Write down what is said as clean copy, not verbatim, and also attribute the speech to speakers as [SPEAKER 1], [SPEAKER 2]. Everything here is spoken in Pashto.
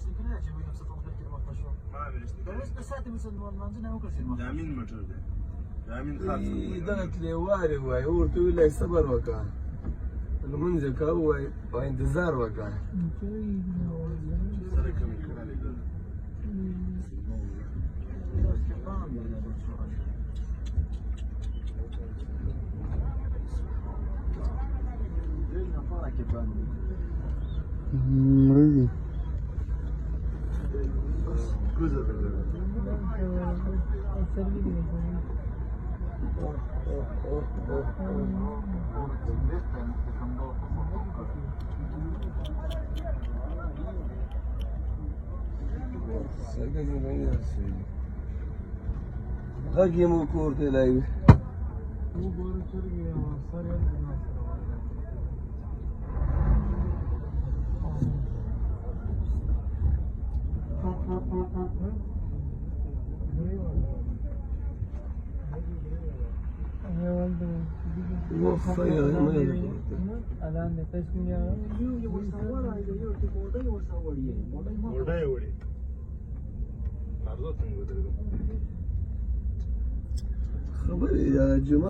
[SPEAKER 1] واشته کړی چې وینم څه په کې مخ شو
[SPEAKER 2] ما ویشته
[SPEAKER 1] دا اوس په ساعت مسلمان مانځ نه وکړل
[SPEAKER 2] دا امین موټر دی دا امین خاص
[SPEAKER 3] دغه تلې وارې وای ورته ویلی صبر وکړه لمونځ یې کوه وای او انتظار وکړه
[SPEAKER 2] سره کمې کړلې ده
[SPEAKER 3] مرګي
[SPEAKER 2] کوزه ده
[SPEAKER 3] غږ یې مو کور ته لایوي
[SPEAKER 2] وړای وړي ارزو څنګه درګو
[SPEAKER 3] خبرې جمعه